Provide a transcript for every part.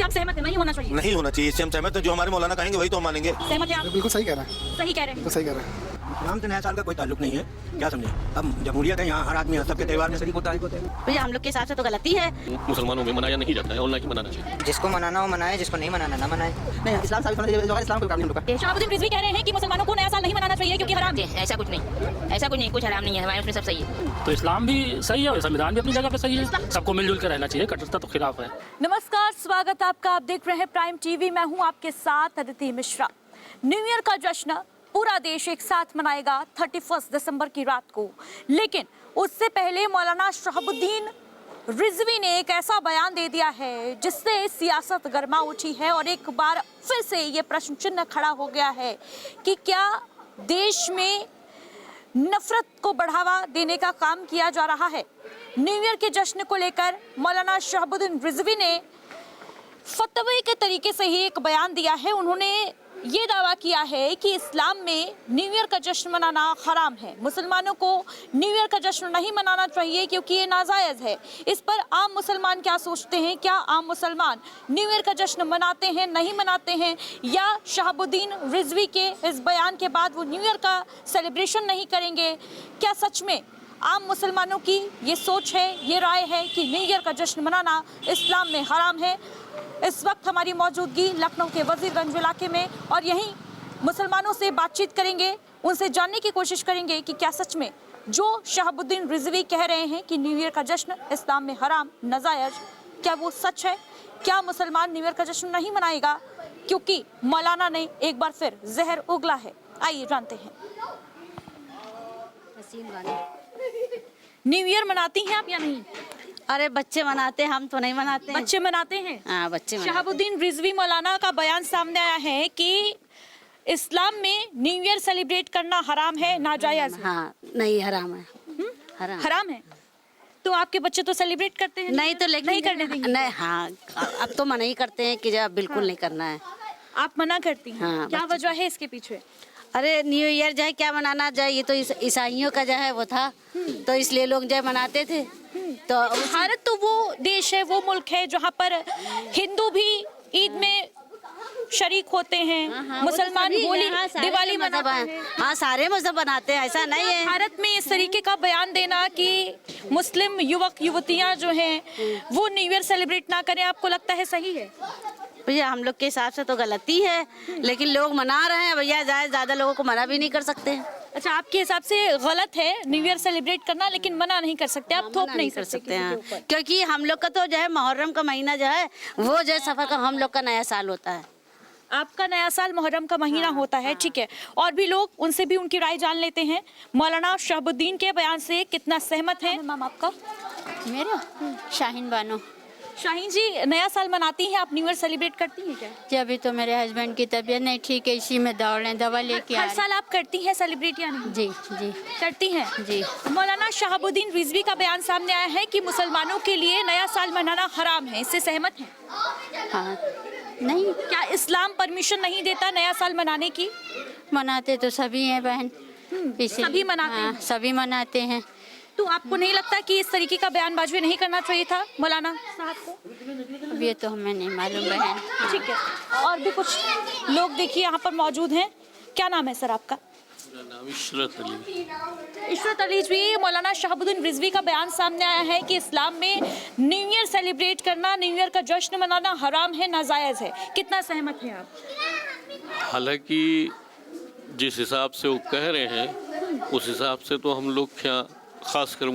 आप सहमत हैं? नहीं होना चाहिए। नहीं होना चाहिए, इससे हम सहमत हैं। जो हमारे मौलाना कहेंगे वही तो हम मानेंगे। सहमत हैं आप? बिल्कुल सही कह रहे हैं, सही कह रहे हैं। बिल्कुल सही कह रहे हैं। इस्लाम से नया साल का कोई ताल्लुक नहीं है, क्या समझे। अब जमहूरियत है, यहाँ हर आदमी सबके त्यौहार में शरीक होता है। भैया हम लोग के हिसाब से तो गलती है। मुसलमानों में मनाया नहीं जाता है और ना ही मनाना चाहिए। जिसको मनाना हो मनाए, जिसको नहीं मनाना ना मनाए। नहीं, इस्लाम साबित होना चाहिए, इस्लाम कोई काम नहीं हम लोग का। शहाबुद्दीन रिजवी कह रहे हैं कि मुसलमानों को नया साल नहीं मनाना चाहिए क्योंकि हराम है। ऐसा कुछ नहीं, ऐसा कुछ नहीं, कुछ हराम नहीं है, हमारे उसमें सब सही है। तो इस्लाम भी सही है और संविधान भी अपनी जगह पे सही है। सबको मिलजुल कर रहना चाहिए, कट्टरता तो खिलाफ है। नमस्कार, स्वागत है आपका। आप देख रहे हैं प्राइम टीवी। मैं हूं आपके साथ अदिति मिश्रा। न्यू ईयर का जश्न पूरा देश एक साथ मनाएगा 31 दिसंबर की रात को, लेकिन उससे पहले मौलाना शहाबुद्दीन रिजवी ने एक ऐसा बयान दे दिया है जिससे सियासत गर्मा उठी है और एक बार फिर से ये प्रश्न चिन्ह खड़ा हो गया है कि क्या देश में नफरत को बढ़ावा देने का काम किया जा रहा है। न्यू ईयर के जश्न को लेकर मौलाना शहाबुद्दीन रिजवी ने फतवे के तरीके से ही एक बयान दिया है। उन्होंने ये दावा किया है कि इस्लाम में न्यू ईयर का जश्न मनाना हराम है। मुसलमानों को न्यू ईयर का जश्न नहीं मनाना चाहिए क्योंकि ये नाजायज़ है। इस पर आम मुसलमान क्या सोचते हैं? क्या आम मुसलमान न्यू ईयर का जश्न मनाते हैं, नहीं मनाते हैं, या शहाबुद्दीन रिजवी के इस बयान के बाद वो न्यू ईयर का सेलिब्रेशन नहीं करेंगे? क्या सच में आम मुसलमानों की ये सोच है, ये राय है कि न्यू ईयर का जश्न मनाना इस्लाम में हराम है? इस वक्त हमारी मौजूदगी लखनऊ के वजीरगंज इलाके में और यहीं मुसलमानों से बातचीत करेंगे, उनसे जानने की कोशिश करेंगे कि क्या सच में जो शहाबुद्दीन रिजवी कह रहे हैं कि न्यू ईयर का जश्न इस्लाम में हराम, नाजायज, क्या वो सच है? क्या मुसलमान न्यू ईयर का जश्न नहीं मनाएगा क्योंकि मौलाना ने एक बार फिर जहर उगला है? आइए जानते हैं। न्यू ईयर मनाती हैं आप या नहीं? अरे बच्चे मनाते हैं, हम तो नहीं मनाते हैं। बच्चे मनाते हैं? हाँ, बच्चे मनाते हैं। शहाबुद्दीन रिजवी मौलाना का बयान सामने आया है कि इस्लाम में न्यू ईयर सेलिब्रेट करना हराम है, नाजायज है। हाँ, नहीं हराम है। हराम है। तो आपके बच्चे तो सेलिब्रेट करते हैं? नहीं तो लेकिन नहीं करने देंगे? नहीं, हाँ अब तो मना ही करते हैं कि जब बिल्कुल नहीं करना है। आप मना करती हैं? हाँ, क्या वजह है इसके पीछे? अरे न्यू ईयर जो है क्या मनाना जाए, ये तो ईसाइयों का जो है वो था, तो इसलिए लोग जो बनाते थे। तो भारत तो वो देश है, वो मुल्क है जहाँ पर हिंदू भी ईद में शरीक होते हैं, मुसलमान होली दिवाली मनाते हैं। हाँ, सारे मजहब बनाते हैं, ऐसा नहीं है। भारत में इस तरीके का बयान देना कि मुस्लिम युवक युवतियाँ जो हैं वो न्यू ईयर सेलिब्रेट ना करें, आपको लगता है सही है? भैया हम लोग के हिसाब से तो गलती है, लेकिन लोग मना रहे हैं भैया, ज़्यादा लोगों को मना भी नहीं कर सकते। अच्छा, आपके हिसाब से गलत है न्यू ईयर सेलिब्रेट करना, लेकिन मना नहीं कर सकते, आप थोप नहीं कर सकते हैं, क्योंकि हम लोग का तो जो है मुहर्रम का महीना जो है वो जो है सफर का हम लोग का नया साल होता है। आपका नया साल मुहर्रम का महीना होता है, ठीक है। और भी लोग, उनसे भी उनकी राय जान लेते हैं। मौलाना शहाबुद्दीन के बयान से कितना सहमत है? मैम आपका? मेरा शाहीन बानो। शाहीन जी, नया साल मनाती हैं आप, न्यू ईयर सेलिब्रेट करती हैं क्या? जी अभी तो मेरे हस्बैंड की तबीयत नहीं ठीक है, इसी में दौड़ रहे हैं, दवा लेके हर साल आप करती हैं सेलिब्रेट या नहीं? जी जी करती हैं जी। मौलाना शहाबुद्दीन रिजवी का बयान सामने आया है कि मुसलमानों के लिए नया साल मनाना हराम है, इससे सहमत हैं? हाँ, नहीं। क्या इस्लाम परमिशन नहीं देता नया साल मनाने की? मनाते तो सभी हैं बहन, सभी मनाते हैं? सभी मनाते हैं। तो आपको नहीं लगता कि इस तरीके का बयानबाजी नहीं करना चाहिए था मौलाना साहब को? अब ये तो हमें नहीं मालूम बहन। ठीक है, और भी कुछ लोग देखिए यहाँ पर मौजूद हैं। क्या नाम है सर आपका? इशरत अली। इशरत अली जी, मौलाना शहाबुद्दीन रिजवी का बयान सामने आया है कि इस्लाम में न्यू ईयर सेलिब्रेट करना, न्यू ईयर का जश्न मनाना हराम है, नाजायज है, कितना सहमत हैं आप? हालांकि जिस हिसाब से वो कह रहे हैं उस हिसाब से तो हम लोग क्या खासकर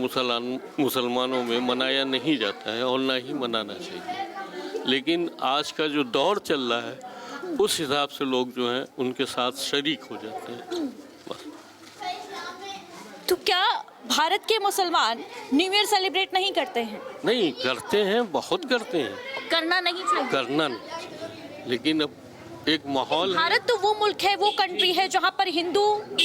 मुसलमानों में मनाया नहीं जाता है और ना ही मनाना चाहिए, लेकिन आज का जो दौर चल रहा है उस हिसाब से लोग जो हैं उनके साथ शरीक हो जाते हैं बस। तो क्या भारत के मुसलमान न्यू ईयर सेलिब्रेट नहीं करते हैं? नहीं करते हैं, बहुत करते हैं। करना नहीं चाहिए? करना नहीं चाहिए, लेकिन अब एक माहौल है। भारत तो वो मुल्क है, वो कंट्री है जहाँ पर हिंदू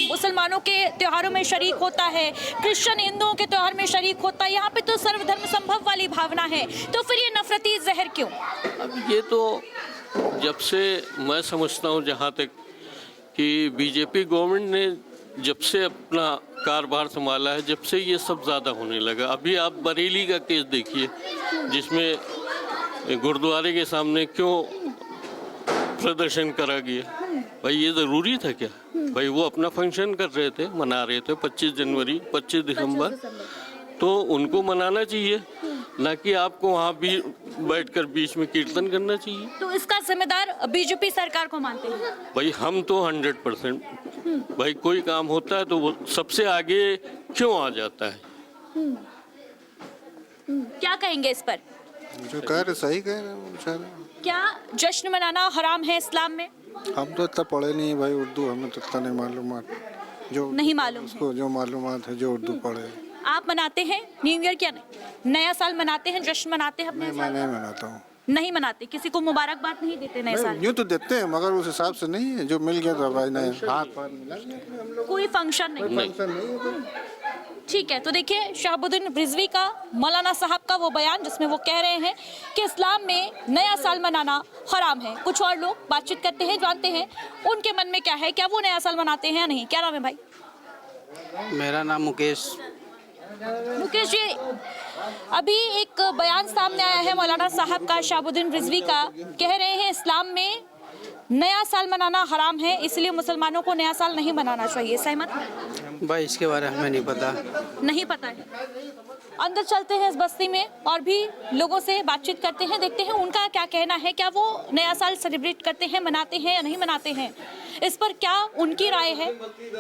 मुसलमानों के त्योहारों में शरीक होता है, क्रिश्चियन हिंदुओं के त्योहार में शरीक होता है। यहाँ पे तो सर्वधर्म संभव वाली भावना है, तो फिर ये नफरती जहर क्यों? अब ये तो जब से मैं समझता हूँ, जहाँ तक कि बीजेपी गवर्नमेंट ने जब से अपना कारोबार संभाला है, जब से ये सब ज़्यादा होने लगा। अभी आप बरेली का केस देखिए जिसमें गुरुद्वारे के सामने क्यों प्रदर्शन करा गया? भाई ये ज़रूरी था क्या? भाई वो अपना फंक्शन कर रहे थे, मना रहे थे 25 जनवरी 25 दिसंबर, तो उनको मनाना चाहिए, ना कि आपको वहाँ भी बैठकर बीच में कीर्तन करना चाहिए। तो इसका जिम्मेदार बीजेपी सरकार को मानते हैं? भाई हम तो 100%, भाई कोई काम होता है तो वो सबसे आगे क्यों आ जाता है? क्या कहेंगे इस पर? जो कह रहे सही कह रहे हैं बेचारे। क्या जश्न मनाना हराम है इस्लाम में? हम तो इतना पढ़े नहीं है भाई उर्दू, हमें तो इतना नहीं मालूमात। जो नहीं मालूम उसको जो मालूमात है जो उर्दू पढ़े। आप मनाते हैं न्यू ईयर? क्या नहीं, नया साल मनाते हैं, जश्न मनाते हैं अपने? मैं नहीं मनाता हूँ। नहीं मनाते, किसी को मुबारकबाद नहीं देते नए साल? यूँ तो देते हैं मगर उस हिसाब से नहीं है, जो मिल गया तो भाई नहीं, हाथ पैर मिला हम लोग। कोई फंक्शन नहीं? फंक्शन नहीं है कोई। ठीक है, तो देखिए शहाबुद्दीन रिजवी का, मौलाना साहब का वो बयान जिसमें वो कह रहे हैं कि इस्लाम में नया साल मनाना हराम है। कुछ और लोग बातचीत करते हैं, जानते हैं उनके मन में क्या है, क्या वो नया साल मनाते हैं या नहीं। क्या नाम है भाई? मेरा नाम मुकेश। मुकेश जी, अभी एक बयान सामने आया है मौलाना साहब का, शहाबुद्दीन रिजवी का, कह रहे हैं इस्लाम में नया साल मनाना हराम है, इसलिए मुसलमानों को नया साल नहीं मनाना चाहिए। सहमत? भाई इसके बारे में हमें नहीं पता। नहीं पता है। अंदर चलते हैं इस बस्ती में और भी लोगों से बातचीत करते हैं, देखते हैं उनका क्या कहना है, क्या वो नया साल सेलिब्रेट करते हैं, मनाते हैं या नहीं मनाते हैं, इस पर क्या उनकी राय है।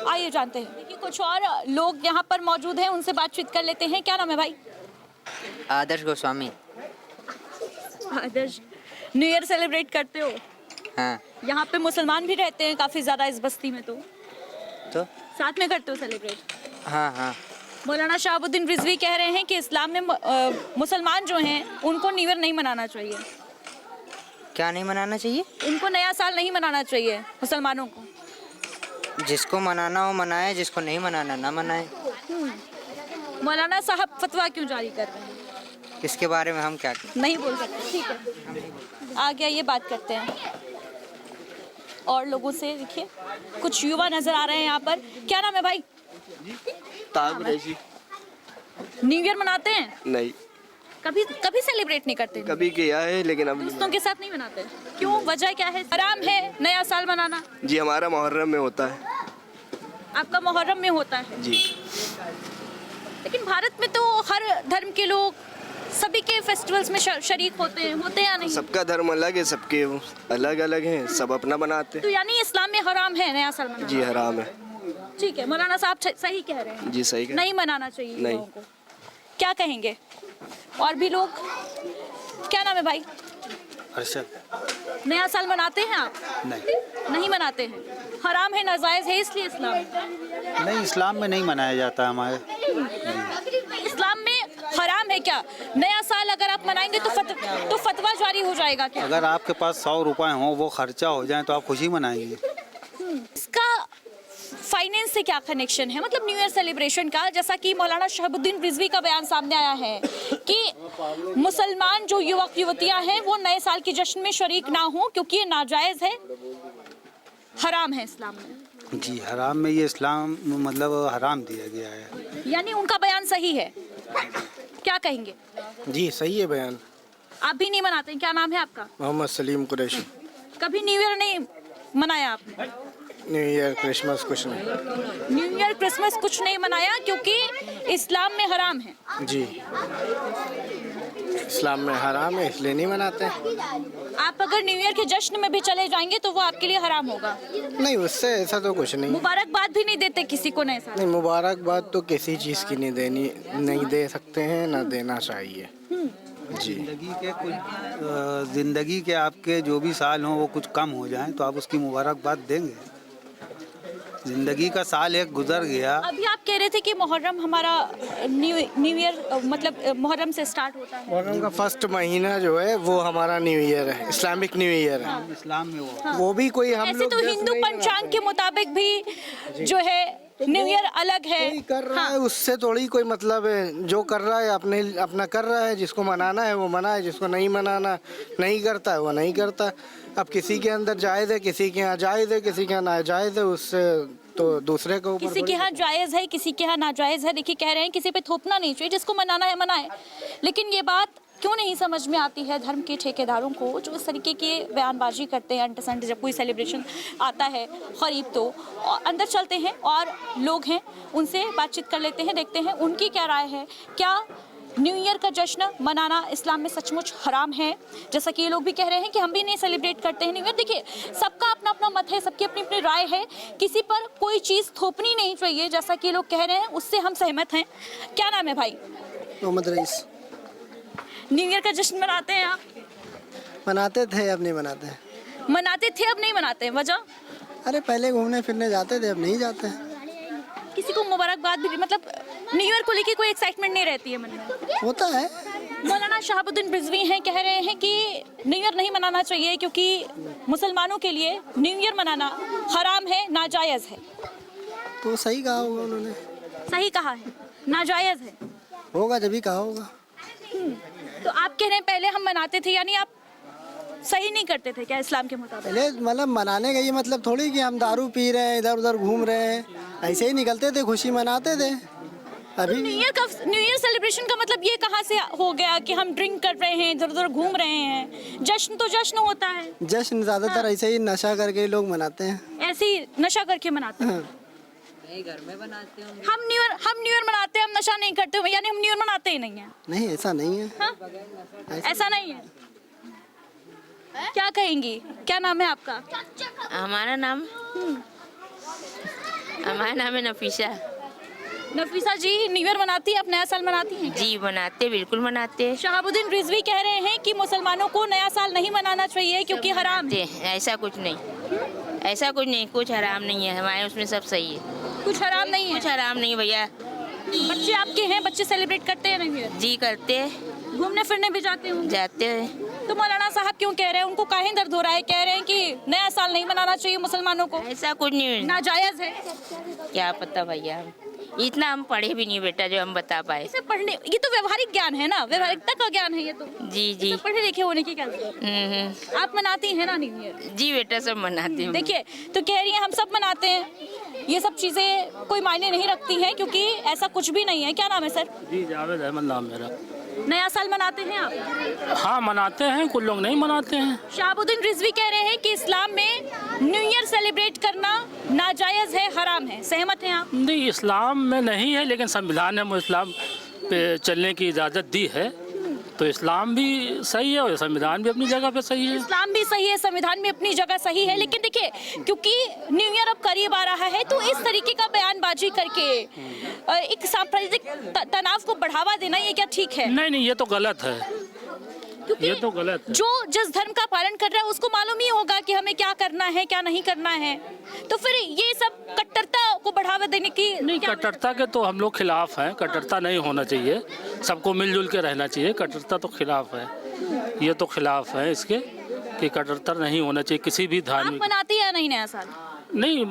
आइए जानते हैं। देखिए कुछ और लोग यहाँ पर मौजूद हैं, उनसे बातचीत कर लेते हैं। क्या नाम है भाई? आदर्श गोस्वामी। आदर्श, न्यू ईयर सेलिब्रेट करते हो? हाँ। यहाँ पे मुसलमान भी रहते हैं काफी ज्यादा इस बस्ती में, तो साथ में करते हो सेलिब्रेट? हाँ हाँ। मौलाना शहाबुद्दीन रिजवी कह रहे हैं कि इस्लाम में मुसलमान जो हैं उनको न्यू ईयर नहीं मनाना चाहिए। क्या नहीं मनाना चाहिए? उनको नया साल नहीं मनाना चाहिए मुसलमानों को। जिसको मनाना हो मनाए, जिसको नहीं मनाना ना मनाए। मौलाना साहब फतवा क्यों जारी कर रहे हैं? इसके बारे में हम क्या करें? नहीं बोल सकते। ठीक है, आगे ये बात करते हैं और लोगों से। देखिए कुछ युवा नजर आ रहे हैं यहाँ पर। क्या नाम है भाई? न्यू ईयर मनाते हैं? नहीं, कभी सेलिब्रेट नहीं करते? कभी किया है लेकिन अब दोस्तों के साथ नहीं मनाते? क्यों, वजह क्या है? हराम है नया साल मनाना? जी हमारा मुहर्रम में होता है। आपका मुहर्रम में होता है? जी। लेकिन भारत में तो हर धर्म के लोग सभी के फेस्टिवल्स में शरीक होते हैं या नहीं? सबका धर्म अलग है, सबके अलग अलग हैं, सब अपना बनाते तो यानी इस्लाम में हराम है नया साल मनाना? जी हराम है। ठीक है, मौलाना साहब सही कह रहे हैं। जी सही कह। नहीं मनाना चाहिए नहीं। लोगों को। क्या कहेंगे और भी लोग? क्या नाम है भाई? अरशद। नया साल मनाते हैं आप? नहीं मनाते हैं? हराम है, नाजायज है, इसलिए इस्लाम नहीं, इस्लाम में नहीं मनाया जाता हमारे। इस्लाम में हराम है क्या? नया साल अगर आप मनाएंगे तो फतवा जारी हो जाएगा क्या? अगर आपके पास 100 रुपए हो, वो खर्चा हो जाए तो आप खुशी मनाएंगे। इसका फाइनेंस से क्या कनेक्शन है, मतलब न्यू ईयर सेलिब्रेशन का? जैसा कि मौलाना शहाबुद्दीन रिजवी का बयान सामने आया है कि मुसलमान जो युवक युवतियां हैं वो नए साल के जश्न में शरीक ना हो क्योंकि ये नाजायज है, हराम है इस्लाम में। जी हराम में, ये इस्लाम मतलब हराम दिया गया है। यानी उनका बयान सही है। क्या कहेंगे? जी सही है बयान। आप भी नहीं मनाते हैं? क्या नाम है आपका? मोहम्मद सलीम कुरैशी। कभी न्यू ईयर नहीं मनाया आपने? न्यू ईयर क्रिसमस कुछ नहीं। न्यू ईयर क्रिसमस कुछ नहीं मनाया क्योंकि इस्लाम में हराम है? जी इस्लाम में हराम है इसलिए नहीं मनाते। आप अगर न्यू ईयर के जश्न में भी चले जाएंगे तो वो आपके लिए हराम होगा? नहीं, उससे ऐसा तो कुछ नहीं। मुबारकबाद भी नहीं देते किसी को नए साल? नहीं, मुबारकबाद तो किसी चीज़ की नहीं दे सकते हैं, ना देना चाहिए। जी जिंदगी के आपके जो भी साल हों वो कुछ कम हो जाएं तो आप उसकी मुबारकबाद देंगे। जिंदगी का साल एक गुजर गया। अभी आप कह रहे थे कि मुहर्रम हमारा न्यू ईयर मतलब मुहर्रम से स्टार्ट होता है। मुहर्रम का फर्स्ट महीना जो है वो हमारा न्यू ईयर है, इस्लामिक न्यू ईयर है। इस्लाम में वो भी कोई हम ऐसे लोग तो हिंदू पंचांग के मुताबिक भी जो है न्यू ईयर अलग है। कोई कर रहा है उससे थोड़ी कोई मतलब है। जो कर रहा है अपना कर रहा है, जिसको मनाना है वो मनाए, जिसको नहीं मनाना नहीं करता है वो नहीं करता। अब किसी के अंदर जायज़ है, किसी के यहाँ जायज़ है, किसी के यहाँ नाजायज़ है, उससे तो दूसरे को किसी के यहाँ जायज़ है, किसी के यहाँ नाजायज़ है। देखिए कह रहे हैं किसी पे थोपना नहीं चाहिए, जिसको मनाना है मनाए। लेकिन ये बात क्यों नहीं समझ में आती है धर्म के ठेकेदारों को, जो इस तरीके की बयानबाजी करते हैं अंट जब कोई सेलिब्रेशन आता है करीब, तो अंदर चलते हैं और लोग हैं उनसे बातचीत कर लेते हैं, देखते हैं उनकी क्या राय है। क्या न्यू ईयर का जश्न मनाना इस्लाम में सचमुच हराम है? जैसा कि ये लोग भी कह रहे हैं कि हम भी नहीं सेलिब्रेट करते हैं न्यू ईयर। देखिए, सबका अपना अपना मत है, सबकी अपनी अपनी राय है, किसी पर कोई चीज़ थोपनी नहीं चाहिए। जैसा कि ये लोग कह रहे हैं उससे हम सहमत हैं। क्या नाम है भाई? मोहम्मद रईस। न्यू ईयर का जश्न मनाते हैं आप? मनाते थे, अब नहीं मनाते। मनाते थे, अब नहीं मनाते, वजह? अरे पहले घूमने फिरने जाते थे, अब नहीं जाते। किसी को मुबारकबाद भी, मतलब न्यू ईयर को लेके कोई एक्साइटमेंट नहीं रहती है मन में? होता है। मौलाना शहाबुद्दीन रिजवी हैं, कह रहे हैं कि न्यू ईयर नहीं मनाना चाहिए क्योंकि मुसलमानों के लिए न्यू ईयर मनाना हराम है, नाजायज़ है। तो सही कहा होगा उन्होंने। सही कहा है, नाजायज़ है होगा, जब ही कहा होगा। तो आप कह रहे हैं पहले हम मनाते थे, यानी आप सही नहीं करते थे क्या इस्लाम के मुताबिक? पहले मतलब मनाने का ये मतलब थोड़ी कि हम दारू पी रहे हैं, इधर उधर घूम रहे हैं, ऐसे ही निकलते थे, खुशी मनाते थे। अभी न्यू ईयर सेलिब्रेशन का मतलब ये कहाँ से हो गया कि हम ड्रिंक कर रहे हैं, इधर उधर घूम रहे हैं? जश्न तो जश्न होता है। जश्न ज्यादातर ऐसे ही नशा करके लोग मनाते हैं। ऐसे ही नशा करके मनाते हैं। घर में बनाते हैं हम न्यू ईयर मनाते हैं, हम नशा नहीं करते, यानी हम न्यू ईयर मनाते ही नहीं है? नहीं, ऐसा नहीं है। हाँ? ऐसा नहीं है। क्या कहेंगी? क्या नाम है आपका? हमारा नाम है नफीसा। नफीसा जी, न्यू ईयर मनाती है, आप नया साल मनाती हैं? जी मनाते, बिल्कुल मनाते। शहाबुद्दीन रिजवी कह रहे हैं कि मुसलमानों को नया साल नहीं मनाना चाहिए क्योंकि हराम है। ऐसा कुछ नहीं, ऐसा कुछ नहीं, कुछ हराम नहीं है हमारे उसमें, सब सही है। कुछ हराम नहीं है? कुछ हराम नहीं भैया। बच्चे आपके हैं, बच्चे सेलिब्रेट करते हैं न्यू ईयर? जी करते, घूमने फिरने भी जाते होंगे? जाते हैं। तो मौलाना साहब क्यों कह रहे हैं, उनको काहे दर्द हो रहा है? कह रहे हैं कि नया साल नहीं मनाना चाहिए मुसलमानों को। ऐसा कुछ नहीं, नाजायज है। क्या पता भैया, इतना हम पढ़े भी नहीं बेटा जो हम बता पाए। इसे पढ़ने, ये तो व्यवहारिक ज्ञान है ना, व्यवहारिकता का ज्ञान है ये तो। जी जी, पढ़े लिखे होने की क्या जरूरत? आप मनाती हैं ना न्यू ईयर? जी बेटा, सब मनाते हैं। देखिए, तो कह रही हैं हम सब मनाते हैं, ये सब चीजें कोई मायने नहीं रखती हैं क्योंकि ऐसा कुछ भी नहीं है। क्या नाम है सर? जी जावेद अहमद नाम मेरा। नया साल मनाते हैं आप? हाँ मनाते हैं, कुछ लोग नहीं मनाते हैं। शहाबुद्दीन रिजवी कह रहे हैं कि इस्लाम में न्यू ईयर सेलिब्रेट करना नाजायज है, हराम है। सहमत हैं आप? नहीं, इस्लाम में नहीं है, लेकिन संविधान ने हमें इस्लाम पे चलने की इजाज़त दी है, तो इस्लाम भी सही है और संविधान भी अपनी जगह पे सही है। इस्लाम भी सही है, संविधान भी अपनी जगह सही है, लेकिन देखिए क्योंकि न्यू ईयर अब करीब आ रहा है तो इस तरीके का बयानबाजी करके एक सांप्रदायिक तनाव को बढ़ावा देना, ये क्या ठीक है? नहीं, ये तो गलत है, ये तो गलत है। जो जिस धर्म का पालन कर रहा है उसको मालूम ही होगा कि हमें क्या करना है, क्या नहीं करना है, तो फिर ये सब कट्टरता को बढ़ावा देने की नहीं, कट्टरता के तो हम लोग खिलाफ हैं, कट्टरता नहीं होना चाहिए, सबको मिलजुल के रहना चाहिए। कट्टरता तो खिलाफ है, ये तो खिलाफ है इसके कि कट्टरता नहीं होना चाहिए किसी भी आप धार्मिक। मनाती है नहीं नया साल? नहीं,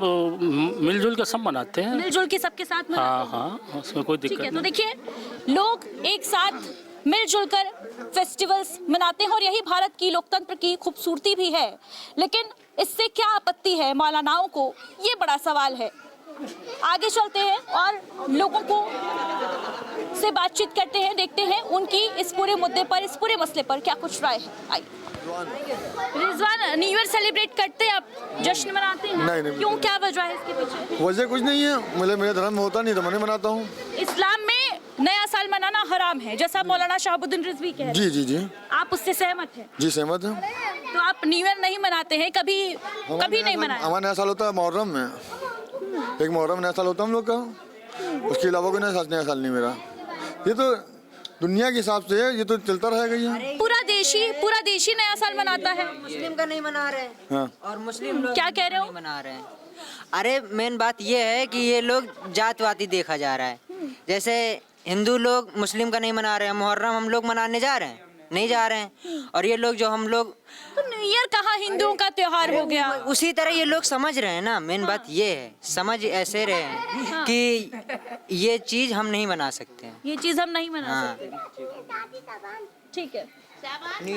मिलजुल के सब मनाते हैं। मिलजुल के सबके साथ मनाते हैं? हाँ, उसमें कोई ठीक दिक्कत है। तो नहीं। देखिए, लोग एक साथ मिलजुल कर फेस्टिवल्स मनाते हैं और यही भारत की लोकतंत्र की खूबसूरती भी है, लेकिन इससे क्या आपत्ति है मौलानाओं को, ये बड़ा सवाल है। आगे चलते हैं और लोगों को से बातचीत करते हैं, देखते हैं उनकी इस पूरे मुद्दे पर, इस पूरे मसले पर क्या कुछ राय है। आइए। रिजवान, न्यू ईयर सेलिब्रेट करते हैं आप, जश्न मनाते हैं? नहीं। क्यों, क्या वजह है इसके पीछे? वजह कुछ नहीं है, मतलब मेरे धर्म में होता नहीं तो मैं मनाता हूँ। इस्लाम में नया साल मनाना हराम है, जैसा मौलाना शहाबुद्दीन रिजवी कह रहे हैं। जी। आप उससे सहमत हैं? जी सहमत है। तो आप न्यू ईयर नहीं मनाते हैं? कभी नहीं मनाया? हमारा नया साल होता है मुहर्रम में, एक मुहर्रम नया साल होता है हम लोग का, उसके अलावा कोई नया साल नहीं मेरा। ये तो दुनिया के हिसाब से है, ये तो चलता रहेगा ये। पूरा देश ही नया साल मनाता है। मुस्लिम का नहीं मना रहे हैं। हाँ। और मुस्लिम लोग क्या कह रहे हो? नहीं मना रहे हैं। अरे मेन बात ये है कि ये लोग जातवादी देखा जा रहा है। जैसे हिंदू लोग मुस्लिम का नहीं मना रहे हैं, मुहर्रम हम लोग मनाने जा रहे हैं, नहीं जा रहे हैं, और ये लोग जो हम लोग तो न्यू ईयर कहाँ हिंदुओं का त्योहार हो गया? उसी तरह ये लोग समझ रहे हैं ना। मेन बात ये है, समझ ऐसे रहे हैं कि ये चीज हम नहीं मना सकते हैं, ये चीज हम नहीं मना सकते। ठीक है।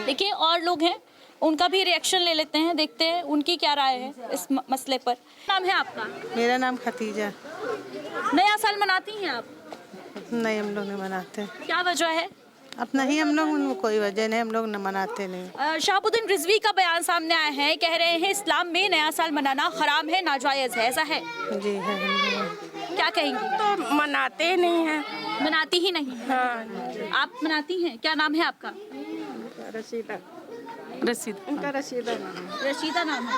देखिए, और लोग हैं, उनका भी रिएक्शन ले लेते हैं, देखते हैं उनकी क्या राय है इस मसले पर। नाम है आपका? मेरा नाम खतीजा। नया साल मनाती हैं आप? नहीं, हम लोग नहीं मनाते। क्या वजह है? अब नहीं हम लोग कोई वजह नहीं, हम लोग न मनाते नहीं। शहाबुद्दीन रिजवी का बयान सामने आया है, कह रहे हैं इस्लाम में नया साल मनाना हराम है, नाजायज है, ऐसा है? जी है। क्या कहेंगी? तो मनाते नहीं हैं। मनाती ही नहीं? हाँ। आप मनाती हैं? क्या नाम है आपका? रसीदा। रसीदा। उनका रसीदा नाम है। रशीदा नाम है।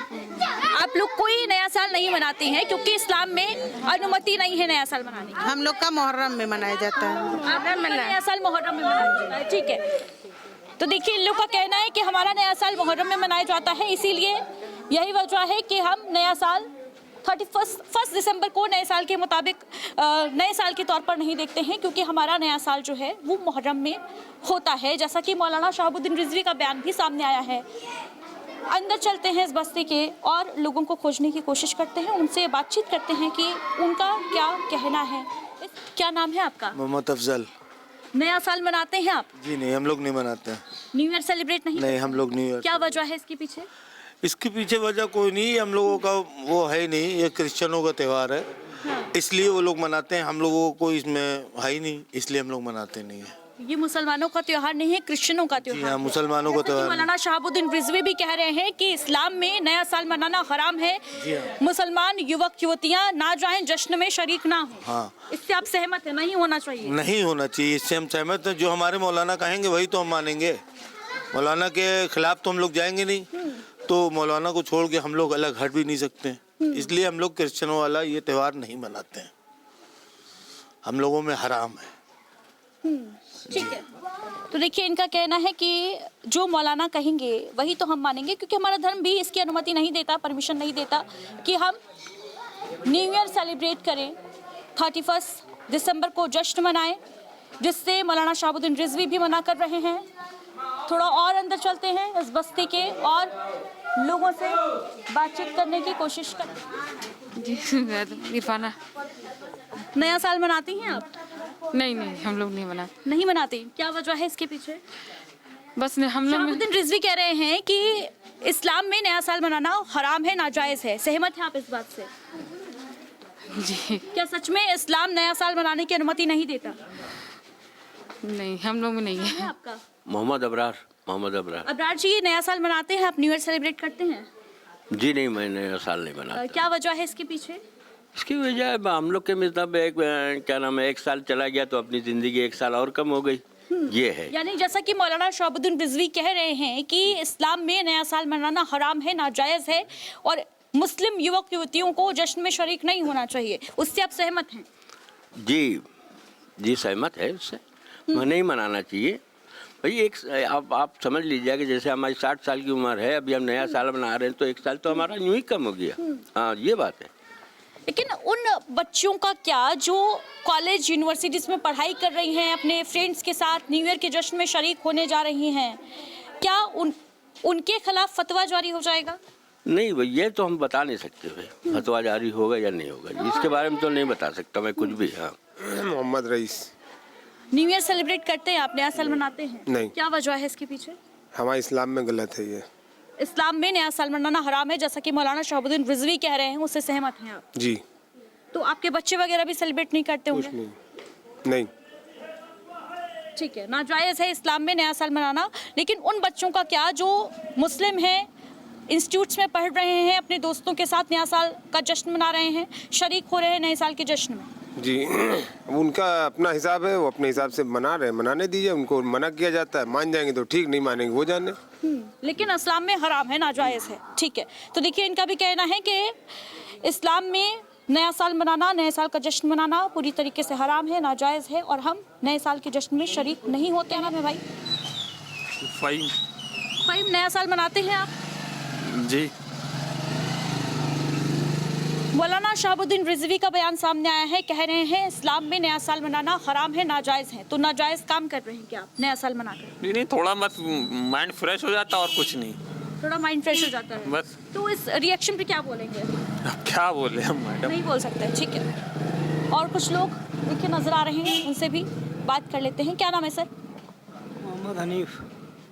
आप लोग कोई नया साल नहीं मनाते हैं क्योंकि इस्लाम में अनुमति नहीं है नया साल मनाने की? हम लोग का मुहर्रम में मनाया जाता है। आपका नया साल मुहर्रम में मनाया जाता है, ठीक है। तो देखिए इन लोग का कहना है कि हमारा नया साल मुहर्रम में मनाया जाता है, इसीलिए यही वजह है कि हम नया साल 1 दिसंबर को नए साल के मुताबिक नए साल के तौर पर नहीं देखते हैं, क्योंकि हमारा नया साल जो है वो मुहर्रम में होता है, जैसा कि मौलाना शहाबुद्दीन रिजवी का बयान भी सामने आया है। अंदर चलते हैं इस बस्ती के और लोगों को खोजने की कोशिश करते हैं, उनसे बातचीत करते हैं कि उनका क्या कहना है। क्या नाम है आपका? मोहम्मद अफजल। नया साल मनाते हैं आप? जी नहीं, हम लोग नहीं मनाते हैं। न्यू ईयर सेलिब्रेट नहीं? हम लोग न्यू ईयर। क्या वजह है इसके पीछे? इसके पीछे वजह कोई नहीं, हम लोगों का वो है नहीं, ये क्रिश्चियनों का त्यौहार है। हाँ। इसलिए वो लोग मनाते हैं, हम लोगों को इसमें है ही नहीं, इसलिए हम लोग मनाते नहीं है। ये मुसलमानों का त्योहार नहीं है, क्रिश्चियनों का त्योहार है। मुसलमानों का त्योहार। मौलाना शहाबुद्दीन रिजवी भी कह रहे हैं कि इस्लाम में नया साल मनाना हराम है, मुसलमान युवक युवतियां ना जाएं, जश्न में शरीक ना हो। हाँ। इससे आप सहमत हैं? नहीं होना चाहिए? नहीं होना चाहिए, इससे हम सहमत हैं। जो हमारे मौलाना कहेंगे वही तो हम मानेंगे, मौलाना के खिलाफ तो हम लोग जाएंगे नहीं। तो मौलाना को छोड़ के हम लोग अलग हट भी नहीं सकते, इसलिए हम लोग क्रिश्चियनों वाला ये त्यौहार नहीं मनाते हैं, हम लोगों में हराम है। ठीक है। तो देखिए इनका कहना है कि जो मौलाना कहेंगे वही तो हम मानेंगे, क्योंकि हमारा धर्म भी इसकी अनुमति नहीं देता, परमिशन नहीं देता कि हम न्यू ईयर सेलिब्रेट करें, 31 दिसंबर को जश्न मनाएं, जिससे मौलाना शहाबुद्दीन रिजवी भी मना कर रहे हैं। थोड़ा और अंदर चलते हैं इस बस्ती के और लोगों से बातचीत करने की कोशिश करते हैं। जी इरफाना। नया साल मनाती हैं आप? नहीं हम लोग नहीं मनाते। नहीं मनाते? क्या वजह है इसके पीछे? बस हम लोग शहाबुद्दीन रिजवी कह रहे हैं कि इस्लाम में नया साल मनाना हराम है, नाजायज है। सहमत हैं आप इस बात से? जी। क्या सच में इस्लाम नया साल मनाने की अनुमति नहीं देता? नहीं, हम लोग में नहीं है। आपका? मोहम्मद अबरार। मोहम्मद अबरार। अबरार जी, ये नया साल मनाते हैं आप? न्यू ईयर सेलिब्रेट करते हैं? जी नहीं, मैं नया साल नहीं मनाता। क्या वजह है इसके पीछे? इसकी वजह हम लोग के मतलब एक क्या नाम है, एक साल चला गया तो अपनी ज़िंदगी एक साल और कम हो गई, ये है। यानी जैसा कि मौलाना शहाबुद्दीन रिजवी कह रहे हैं कि इस्लाम में नया साल मनाना हराम है, नाजायज़ है और मुस्लिम युवक युवतियों को जश्न में शरीक नहीं होना चाहिए, उससे आप सहमत हैं? जी सहमत है उससे, नहीं मनाना चाहिए भाई। एक आप समझ लीजिए कि जैसे हमारी 60 साल की उम्र है, अभी हम नया साल मना रहे हैं तो एक साल तो हमारा यूं ही कम हो गया। हाँ, ये बात है। लेकिन उन बच्चियों का क्या जो कॉलेज यूनिवर्सिटीज़ में पढ़ाई कर रही हैं, अपने फ्रेंड्स के साथ न्यू ईयर के जश्न में शरीक होने जा रही हैं, क्या उनके खिलाफ फतवा जारी हो जाएगा? नहीं भाई, ये तो हम बता नहीं सकते भाई, फतवा जारी होगा या नहीं होगा, इसके बारे में तो नहीं बता सकता मैं कुछ भी। हाँ। Mohammad rice. New year celebrate करते हैं आप? नया साल मनाते हैं? नहीं। क्या वजह है इसके पीछे? हमारे इस्लाम में गलत है ये। इस्लाम में नया साल मनाना हराम है, जैसा कि मौलाना शहाबुद्दीन रिजवी कह रहे हैं, उससे सहमत हैं आप? जी। तो आपके बच्चे वगैरह भी सेलिब्रेट नहीं करते होंगे? नहीं। ठीक है, नाजायज़ है इस्लाम में नया साल मनाना, लेकिन उन बच्चों का क्या जो मुस्लिम हैं, इंस्टीट्यूट्स में पढ़ रहे हैं, अपने दोस्तों के साथ नया साल का जश्न मना रहे हैं, शरीक हो रहे हैं नए साल के जश्न में? जी, उनका अपना हिसाब है, वो अपने हिसाब से मना रहे हैं, मनाने दीजिए। उनको मना किया जाता है, मान जाएंगे तो ठीक, नहीं मानेंगे वो जाने। लेकिन इस्लाम में हराम है, नाजायज़ है। ठीक है, तो देखिए इनका भी कहना है कि इस्लाम में नया साल मनाना, नए साल का जश्न मनाना पूरी तरीके से हराम है, नाजायज़ है और हम नए साल के जश्न में शरीक नहीं होते हैं। हमें भाई फ़हीम, नया साल मनाते हैं आप? जी। मौलाना शहाबुद्दीन रिजवी का बयान सामने आया है, कह रहे हैं इस्लाम में नया साल मनाना हराम है, नाजायज़ है। तो नाजायज़ काम कर रहे हैं क्या आप नया साल मनाकर? नहीं, थोड़ा मत माइंड फ्रेश हो जाता और कुछ नहीं, थोड़ा माइंड फ्रेश हो जाता है बस। तो इस रिएक्शन पे क्या बोलेंगे? अब क्या बोले हम मैडम? नहीं बोल सकते, ठीक है। और कुछ लोग देखिए नजर आ रहे हैं, उनसे भी बात कर लेते हैं। क्या नाम है सर? मोहम्मद हनीफ।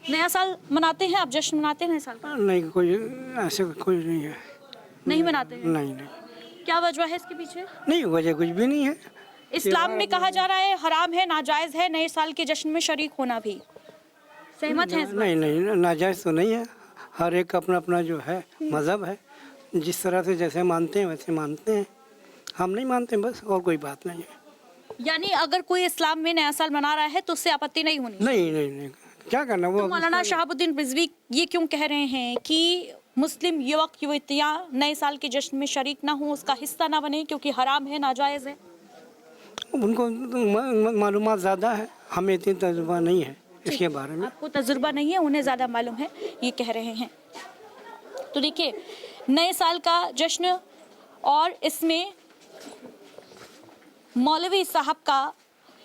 नया साल मनाते हैं आप? जश्न मनाते हैं नए साल का? नहीं, कोई ऐसे कोई नहीं है। नहीं मनाते हैं? नहीं। क्या वजह है इसके पीछे? नहीं, वजह कुछ भी नहीं है। इस्लाम में कहा जा रहा है हराम है, नाजायज है नए साल के जश्न में शरीक होना भी। सहमत हैं इस बात नहीं नहीं, नाजायज़ तो नहीं है। हर एक का अपना अपना जो है मज़हब है, जिस तरह से जैसे मानते हैं वैसे मानते हैं। हम नहीं मानते बस, और कोई बात नहीं है। यानी अगर कोई इस्लाम में नया साल मना रहा है तो उससे आपत्ति नहीं होनी? नहीं नहीं नहीं, क्या करना वो। तो मौलाना शहाबुद्दीन रिजवी ये क्यों कह रहे हैं कि मुस्लिम युवक युवतियाँ नए साल के जश्न में शरीक ना हो, उसका हिस्सा ना बने, क्योंकि हराम है, नाजायज़ है? उनको मालूमात ज़्यादा है, हमें इतनी तजुर्बा नहीं है इसके बारे में। आपको तजुर्बा नहीं है, उन्हें ज़्यादा मालूम है, ये कह रहे हैं। तो देखिए, नए साल का जश्न और इसमें मौलवी साहब का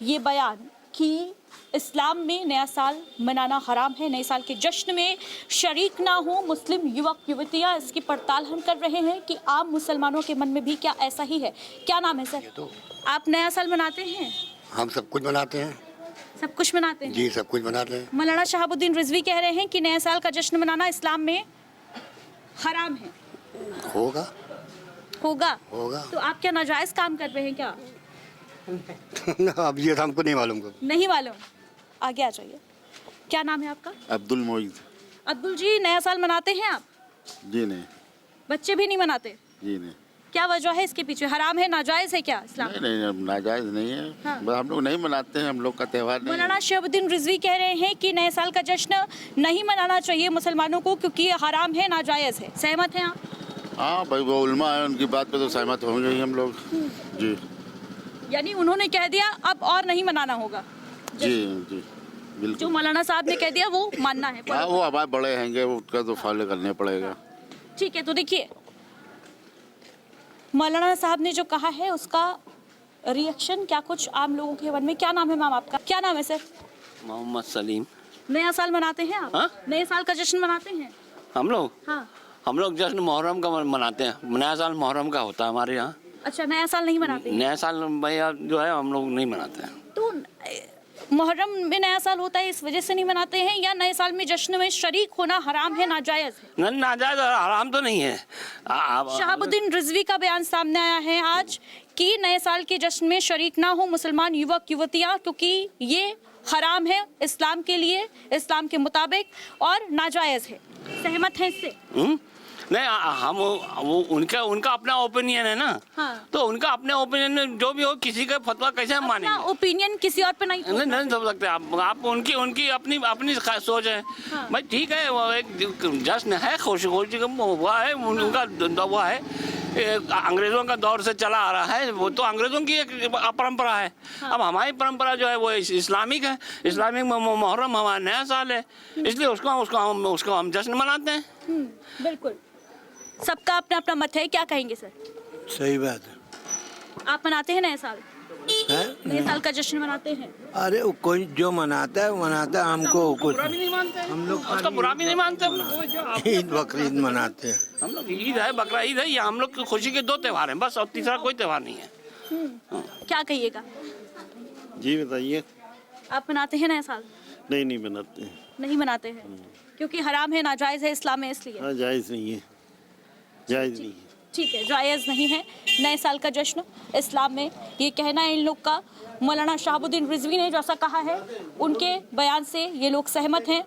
ये बयान कि इस्लाम में नया साल मनाना हराम है, नए साल के जश्न में शरीक ना हो मुस्लिम युवक युवतियाँ, इसकी पड़ताल हम कर रहे हैं कि आम मुसलमानों के मन में भी क्या ऐसा ही है। क्या नाम है सर? आप नया साल मनाते हैं? हम सब कुछ मनाते हैं। सब कुछ मनाते हैं? जी, सब कुछ मनाते हैं। मौलाना शहाबुद्दीन रिजवी कह रहे हैं कि नया साल का जश्न मनाना इस्लाम में हराम है। होगा होगा होगा। तो आप क्या नाजायज काम कर रहे हैं क्या? अब ये तो हमको नहीं मालूम। नहीं मालूम। आगे आ जाइए। क्या नाम है आपका? अब्दुल मोईद। अब्दुल जी, नया साल मनाते हैं आप? जी नहीं। बच्चे भी नहीं मनाते? जी नहीं। क्या वजह है इसके पीछे? हराम है, नाजायज है क्या इस्लाम? नहीं नहीं, नाजायज नहीं है। हाँ। बस हम लोग नहीं मनाते हैं, हम लोग का त्यौहार नहीं है। मौलाना शहाबुद्दीन रिजवी कह रहे हैं कि नए साल का जश्न नहीं मनाना चाहिए मुसलमानों को, क्योंकि ये हराम है, नाजायज है। सहमत हैं आप? हाँ भाई, वो उल्मा है, उनकी बात पे तो सहमत होंगे ही हम लोग। जी। यानी उन्होंने कह दिया अब और नहीं मनाना होगा? जी जी जो बिल्कुल। मौलाना साहब ने कह दिया वो मानना है? हाँ, वो हमारे बड़े हैंगे, उसका तो फॉलो करने पड़ेगा। ठीक है, तो देखिए मौलाना साहब ने जो कहा है उसका रिएक्शन क्या कुछ आम लोगों के मन में। क्या नाम है मैम आपका? क्या नाम है सर? मोहम्मद सलीम। नया साल मनाते हैं आप? हाँ? नए साल का जश्न मनाते हैं? हम लोग हाँ। हम लोग जश्न मुहर्रम का मनाते हैं। नया साल मुहर्रम का होता है हमारे यहाँ। अच्छा, नया साल नहीं मनाते? नया साल भैया जो है हम लोग नहीं मनाते हैं। तो मुहर्रम में नया साल होता है, इस वजह से नहीं मनाते हैं, या नए साल में जश्न में शरीक होना हराम है, नाजायज है? नाजायज हराम तो नहीं है। शहाबुद्दीन रिजवी का बयान सामने आया है आज कि नए साल के जश्न में शरीक ना हो मुसलमान युवक युवतियाँ, क्योंकि ये हराम है इस्लाम के लिए, इस्लाम के मुताबिक, और नाजायज है। सहमत है इससे? नहीं, हम वो उनका अपना ओपिनियन है ना। हाँ। तो उनका अपने ओपिनियन में जो भी हो, किसी का फतवा कैसे हम मानेंगे? ओपिनियन किसी और पे नहीं समझ सकते आप उनकी अपनी सोच है। हाँ। भाई ठीक है, वो एक जश्न है, खुशी का हुआ है, उनका हुआ है, अंग्रेजों का दौर से चला आ रहा है, वो तो अंग्रेजों की एक परंपरा है। हाँ। अब हमारी परंपरा जो है वो इस्लामिक है। इस्लामिक में मुहर्रम हमारा नया साल है, इसलिए उसको हम जश्न मनाते हैं। बिल्कुल, सबका अपना अपना मत है। क्या कहेंगे सर? सही बात है। आप मनाते हैं नए साल? है? नए साल का जश्न मनाते हैं? अरे वो कोई जो मनाता है मनाता है, हमको कुछ हम लोग उसका बुरा भी नहीं मानते। ईद बकरीद मनाते हैं। हम लोग ईद है, बकरा ईद है, ये हम लोग की खुशी के 2 त्योहार हैं बस, और तीसरा कोई त्योहार नहीं है। क्या कहिएगा? जी बताइए। आप मनाते हैं नया साल? नहीं नहीं मनाते हैं। नहीं मनाते हैं क्योंकि हराम है, नाजायज है इस्लाम में, इसलिए? हाँ, जायज़ नहीं है, जायज़ नहीं है। ठीक है, जायज़ नहीं है नए साल का जश्न इस्लाम में, ये कहना है इन लोग का। मौलाना शहाबुद्दीन रिजवी ने जैसा कहा है, उनके बयान से ये लोग सहमत हैं।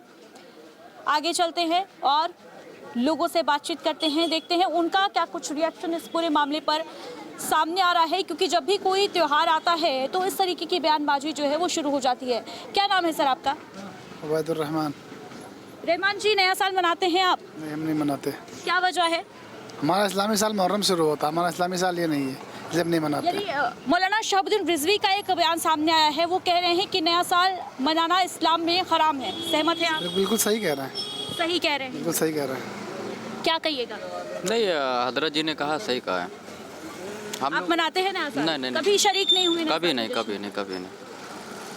आगे चलते हैं और लोगों से बातचीत करते हैं, देखते हैं उनका क्या कुछ रिएक्शन इस पूरे मामले पर सामने आ रहा है, क्योंकि जब भी कोई त्यौहार आता है तो इस तरीके की बयानबाजी जो है वो शुरू हो जाती है। क्या नाम है सर आपका? उबैदुर रहमान। रहमान जी, नया साल मनाते हैं आप? नहीं, हम नहीं मनाते। क्या वजह है? हमारा इस्लामी साल मुहर्रम शुरू होता है, हमारा इस्लामी साल ये नहीं है, जब नहीं मनाते। यानी मौलाना शहाबुद्दीन रिजवी का एक बयान सामने आया है, वो कह रहे हैं कि नया साल मनाना इस्लाम में हराम है। सहमत हैं आप? बिल्कुल सही कह रहे हैं। सही कह रहे हैं? बिल्कुल सही कह रहे हैं। क्या कहिएगा? नहीं, हजरत जी ने कहा सही कहा है। आप मनाते हैं नया साल? नहीं, कभी शरीक नहीं हुए? कभी नहीं।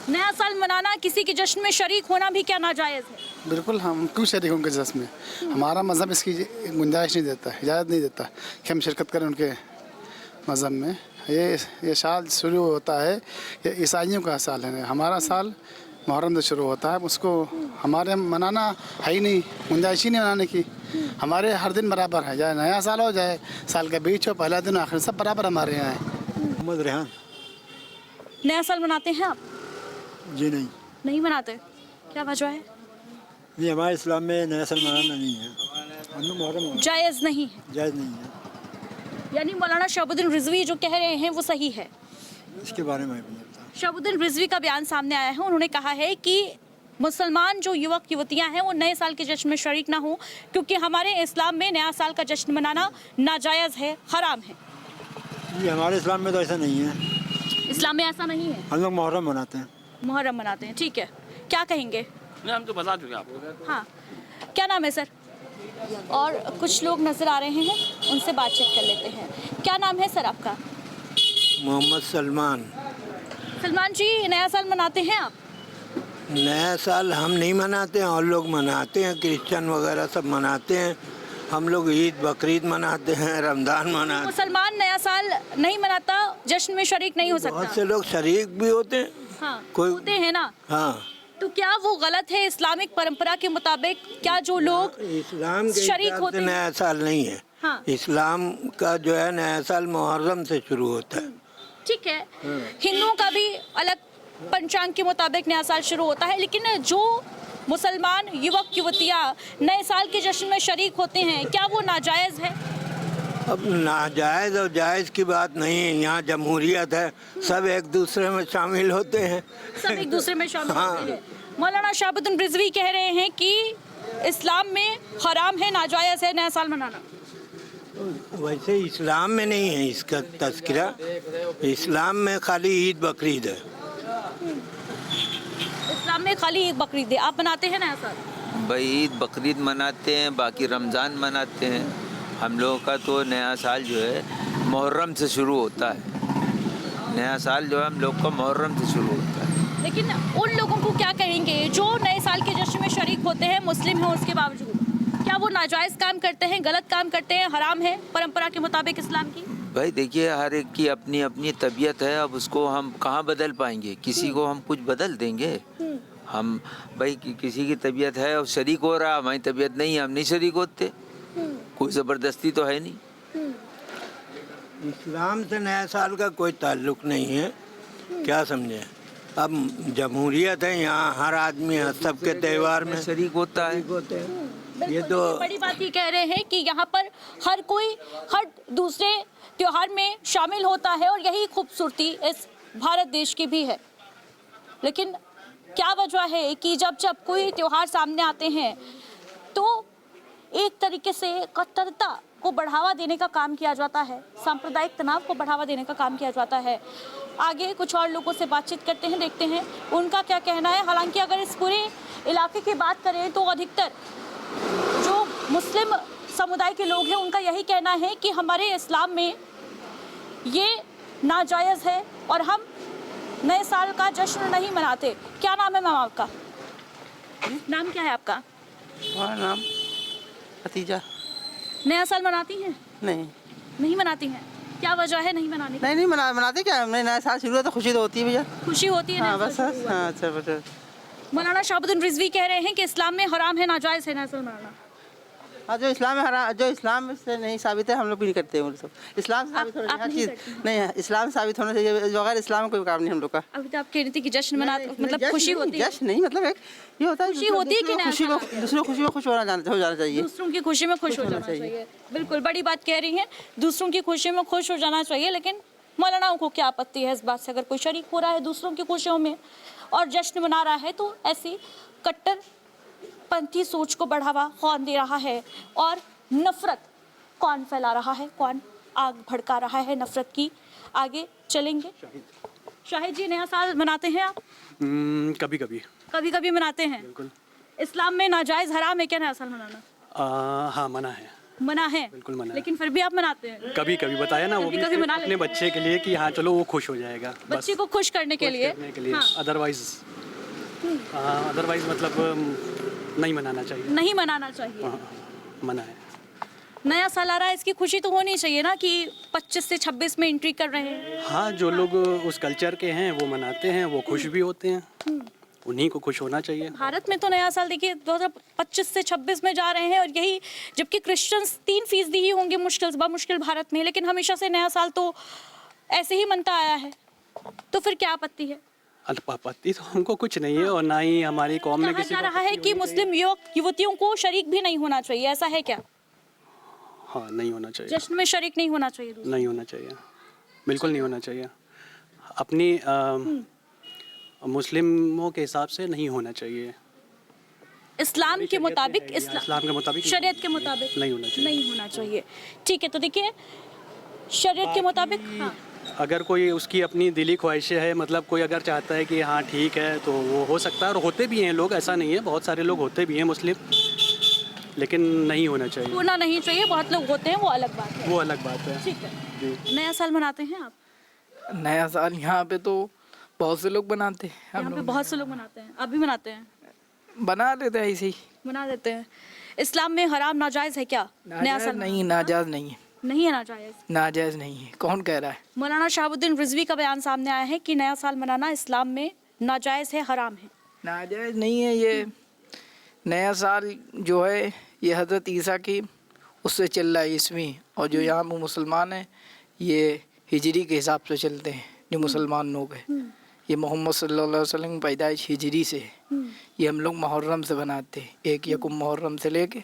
नया साल मनाना, किसी के जश्न में शरीक होना भी क्या नाजायज है? बिल्कुल, हम क्यों शरीक होंगे जश्न में? हमारा मज़हब इसकी गुंजाइश नहीं देता, इजाज़त नहीं देता कि हम शिरकत करें उनके मज़हब में। ये साल शुरू होता है, ये ईसाइयों का साल है, हमारा साल मुहर्रम से शुरू होता है, उसको हमारे मनाना है ही नहीं, गुंजाइश ही नहीं मनाने की। हमारे हर दिन बराबर है, चाहे नया साल हो, चाहे साल का बीच हो, पहला दिन आखिर, सब बराबर हमारे यहाँ है। मोहम्मद रेहान। नया साल मनाते हैं आप? जी नहीं, नहीं मनाते, क्या वजह है? ये हमारे इस्लाम में नया साल मनाना नहीं है, हम लोग मुहर्रम जायज़ नहीं है, जायज़ नहीं है। यानी मौलाना शहाबुद्दीन रिजवी जो कह रहे हैं वो सही है? इसके बारे में नहीं पता। शहाबुद्दीन रिजवी का बयान सामने आया है। उन्होंने कहा है कि मुसलमान जो युवक युवतियां हैं वो नए साल के जश्न में शरीक ना हो, क्योंकि हमारे इस्लाम में नया साल का जश्न मनाना नाजायज़ है, हराम है। ये हमारे इस्लाम में तो ऐसा नहीं है, इस्लाम में ऐसा नहीं है। हम लोग मुहर्रम मनाते हैं। मुहर्रम मनाते हैं, ठीक है। क्या कहेंगे? नहीं, हम तो बता चुके आपको। हाँ, क्या नाम है सर? और कुछ लोग नज़र आ रहे हैं, उनसे बातचीत कर लेते हैं। क्या नाम है सर आपका? मोहम्मद सलमान। सलमान जी, नया साल मनाते हैं आप? नया साल हम नहीं मनाते हैं, और लोग मनाते हैं, क्रिश्चियन वगैरह सब मनाते हैं। हम लोग ईद बकरीद मनाते हैं, रमज़ान मनाते हैं। मुसलमान नया साल नहीं मनाता, जश्न में शरीक नहीं हो सकता। बहुत से लोग शरीक भी होते हैं। हाँ, कोई होते हैं ना। हाँ, तो क्या वो गलत है इस्लामिक परंपरा के मुताबिक? क्या जो लोग इस्लाम के शरीक हिसाब होते से हैं? नया साल नहीं है। हाँ। इस्लाम का जो है नया साल मुहर्रम से शुरू होता है। ठीक है, हिंदुओं का भी अलग पंचांग के मुताबिक नया साल शुरू होता है, लेकिन जो मुसलमान युवक युवतियाँ नए साल के जश्न में शरीक होते हैं, क्या वो नाजायज़ है? अब नाजायज़ और जायज़ की बात नहीं है, यहाँ जमहूरियत है, सब एक दूसरे में शामिल होते हैं। सब एक दूसरे में शामिल हाँ। होते हैं। मौलाना शहाबुद्दीन रिजवी कह रहे हैं कि इस्लाम में हराम है, नाजायज़ है नया साल मनाना। वैसे इस्लाम में नहीं है इसका तज़किरा, इस्लाम में खाली ईद बकरीद है। इस्लाम में खाली एक बकरीद है। आप मनाते हैं नया साल? भाई ईद बकरीद मनाते हैं, बाकी रमज़ान मनाते हैं। हम लोगों का तो नया साल जो है मुहर्रम से शुरू होता है। नया साल जो है हम लोग का मुहर्रम से शुरू होता है। लेकिन उन लोगों को क्या कहेंगे जो नए साल के जश्न में शरीक होते हैं, मुस्लिम हैं उसके बावजूद? क्या वो नाजायज़ काम करते हैं, गलत काम करते हैं, हराम है परंपरा के मुताबिक इस्लाम की? भाई देखिए, हर एक की अपनी अपनी तबीयत है। अब उसको हम कहाँ बदल पाएंगे? किसी को हम कुछ बदल देंगे? हम भाई किसी की तबीयत है और शरीक हो रहा, हमारी तबीयत नहीं है, हम नहीं शरीक होते। कोई ज़बरदस्ती तो है नहीं। इस्लाम से नया साल का कोई ताल्लुक नहीं है, क्या समझे? अब जमहूरियत है, यहाँ हर आदमी सबके त्यौहार में शरीक होता है। ये तो बड़ी बात ये कह रहे हैं कि यहाँ पर हर कोई हर दूसरे त्योहार में शामिल होता है, और यही खूबसूरती इस भारत देश की भी है। लेकिन क्या वजह है कि जब जब कोई त्योहार सामने आते हैं तो एक तरीके से कट्टरता को बढ़ावा देने का काम किया जाता है, सांप्रदायिक तनाव को बढ़ावा देने का काम किया जाता है। आगे कुछ और लोगों से बातचीत करते हैं, देखते हैं उनका क्या कहना है। हालांकि अगर इस पूरे इलाके की बात करें तो अधिकतर जो मुस्लिम समुदाय के लोग हैं उनका यही कहना है कि हमारे इस्लाम में ये नाजायज़ है और हम नए साल का जश्न नहीं मनाते। क्या नाम है मैम आपका? नाम क्या है आपका? नाम खतीजा। नया साल मनाती हैं? नहीं मनाती हैं। क्या वजह है नहीं मनाने की? नहीं मनाते क्या? हमने नया साल शुरू तो खुशी तो होती है भैया। खुशी होती है। हाँ बस। हाँ अच्छा बेटा। मौलाना शहाबुद्दीन रिजवी कह रहे हैं कि इस्लाम में हराम है, नाजायज़ है नया साल मनाना। हाँ, जो इस्लाम में हराम, जो इस्लाम से नहीं साबित है हम लोग भी नहीं करते हैं। वो सब इस्लाम से साबित होना चाहिए, हर चीज़ नहीं है इस्लाम साबित होना चाहिए, बगैर इस्लाम में कोई काम नहीं हम लोग का। अभी तो आप कह रही थी कि जश्न मना, मतलब खुशी होती है। जश्न नहीं, मतलब एक ये होता है, खुशी होती है कि खुशी में दूसरों खुशी में खुश हो जाना चाहिए। दूसरों की खुशी में खुश हो जाना चाहिए। बिल्कुल बड़ी बात कह रही हैं, दूसरों की खुशी में खुश हो जाना चाहिए। लेकिन मौलानाओं को क्या आपत्ति है इस बात से? अगर कोई शरीक हो रहा है दूसरों की खुशियों में और जश्न मना रहा है तो ऐसी कट्टरपंथी सोच को बढ़ावा कौन दे रहा है और नफरत कौन फैला रहा है, कौन आग भड़का रहा है नफरत की? आगे चलेंगे। शाहिद जी, नया साल मनाते हैं आप? कभी कभी कभी मनाते हैं। बिल्कुल। इस्लाम में नाजायज़ हराम है क्या नया साल मनाना? हाँ मना है। मना है? बिल्कुल मना है। लेकिन फिर भी आप मनाते हैं? कभी कभी बताया ना, वो भी कभी मना अपने बच्चे के लिए कि हाँ चलो वो खुश हो जाएगा, बच्चे को खुश करने के लिए। अदरवाइज मतलब नहीं मनाना चाहिए। नहीं मनाना चाहिए। हाँ, मना है। नया साल आ रहा है, इसकी खुशी तो होनी चाहिए ना कि 25 से 26 में एंट्री कर रहे हैं। हाँ, जो लोग उस कल्चर के हैं वो मनाते हैं, वो खुश भी होते हैं, उन्हीं को खुश होना चाहिए। भारत में तो नया साल देखिए 2025 से 26 में जा रहे हैं, और यही जबकि क्रिश्चियंस 3% ही होंगे मुश्किल भारत में, लेकिन हमेशा से नया साल तो ऐसे ही मनता आया है। तो फिर क्या आपत्ति है? आपत्ति तो हमको कुछ नहीं है और ना ही हमारी कौम में कहा किसी जा को रहा है कि मुस्लिम युवक युवतियों को शरीक भी नहीं होना चाहिए, ऐसा है क्या? हाँ, नहीं होना चाहिए, जश्न में शरीक नहीं होना चाहिए? नहीं होना चाहिए, बिल्कुल नहीं होना चाहिए। अपनी मुस्लिमों के हिसाब से नहीं होना चाहिए। इस्लाम के मुताबिक, इस्लाम के मुताबिक, शरीयत के मुताबिक नहीं होना चाहिए। नहीं होना चाहिए। ठीक है, तो देखिए शरीयत के मुताबिक हाँ। अगर कोई उसकी अपनी दिली ख्वाहिशें है, मतलब कोई अगर चाहता है कि हाँ ठीक है तो वो हो सकता है, और होते भी हैं लोग, ऐसा नहीं है, बहुत सारे लोग होते भी हैं मुस्लिम, लेकिन नहीं होना चाहिए। होना नहीं चाहिए, बहुत लोग होते हैं, वो अलग बात है। वो अलग बात है। ठीक है। नया साल मनाते हैं आप? नया साल यहाँ पे तो बहुत से लोग बनाते हैं। यहाँ पे बहुत से लोग मनाते हैं, आप भी मनाते हैं? बना लेते हैं, ऐसे ही बना देते हैं। इस्लाम में हराम नाजायज है क्या नया साल? नहीं, नाजायज नहीं है। नहीं है नाजायज? नाजायज नहीं है, कौन कह रहा है? मौलाना शहाबुद्दीन रिजवी का बयान सामने आया है कि नया साल मनाना इस्लाम में नाजायज है, हराम है। नाजायज नहीं है। ये नया साल जो है ये हज़रत ईसा की उससे चल रहा है ईस्वी, और जो यहाँ मुसलमान हैं ये हिजरी के हिसाब से चलते हैं। जो मुसलमान लोग हैं ये मोहम्मद सल्लल्लाहु अलैहि वसल्लम की पैदाइश हिजरी से है। ये हम लोग मुहर्रम से बनाते हैं, 1 यकुम मुहर्रम से लेके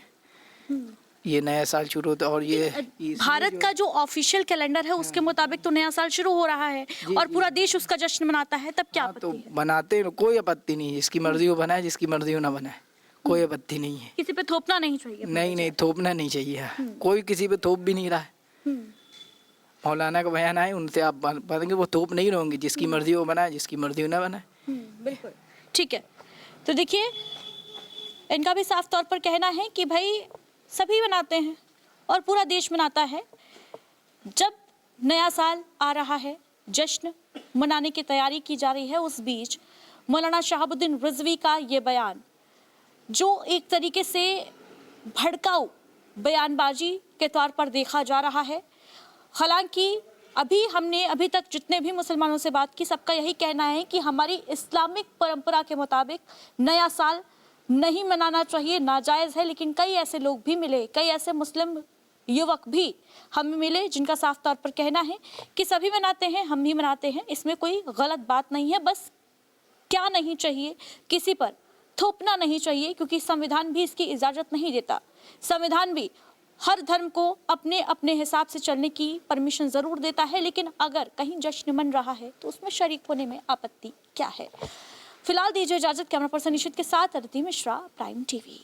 ये नया साल शुरू होता है। और ये भारत का जो ऑफिशियल कैलेंडर है उसके मुताबिक तो नया साल शुरू हो रहा है और पूरा देश उसका जश्न मनाता है, तब क्या तो आपत्ति है? बनाते हैं, कोई आपत्ति नहीं है। जिसकी मर्जी हो बनाए, जिसकी मर्जी हो ना बनाए, कोई आपत्ति नहीं है। किसी पे थोपना नहीं चाहिए? नहीं, थोपना नहीं चाहिए। कोई किसी पे थोप भी नहीं रहा है। मौलाना का बयान आए, उनसे आप बताएंगे, वो थोप नहीं रहेंगे। जिसकी मर्जी हो बनाए, जिसकी मर्जी हो ना बनाए। बिल्कुल ठीक है। तो देखिए इनका भी साफ तौर पर कहना है कि भाई सभी मनाते हैं और पूरा देश मनाता है। जब नया साल आ रहा है, जश्न मनाने की तैयारी की जा रही है, उस बीच मौलाना शहाबुद्दीन रिजवी का ये बयान जो एक तरीके से भड़काऊ बयानबाजी के तौर पर देखा जा रहा है। हालांकि हमने अभी तक जितने भी मुसलमानों से बात की, सबका यही कहना है कि हमारी इस्लामिक परंपरा के मुताबिक नया साल नहीं मनाना चाहिए, नाजायज़ है। लेकिन कई ऐसे लोग भी मिले, कई ऐसे मुस्लिम युवक भी हमें मिले जिनका साफ तौर पर कहना है कि सभी मनाते हैं, हम भी मनाते हैं, इसमें कोई गलत बात नहीं है। बस क्या नहीं चाहिए, किसी पर थोपना नहीं चाहिए, क्योंकि संविधान भी इसकी इजाज़त नहीं देता। संविधान भी हर धर्म को अपने अपने हिसाब से चलने की परमिशन ज़रूर देता है, लेकिन अगर कहीं जश्न मन रहा है तो उसमें शरीक होने में आपत्ति क्या है? फिलहाल दीजिए इजाज़त। कैमरा पर्सन निशित के साथ अदिति मिश्रा, प्राइम टीवी।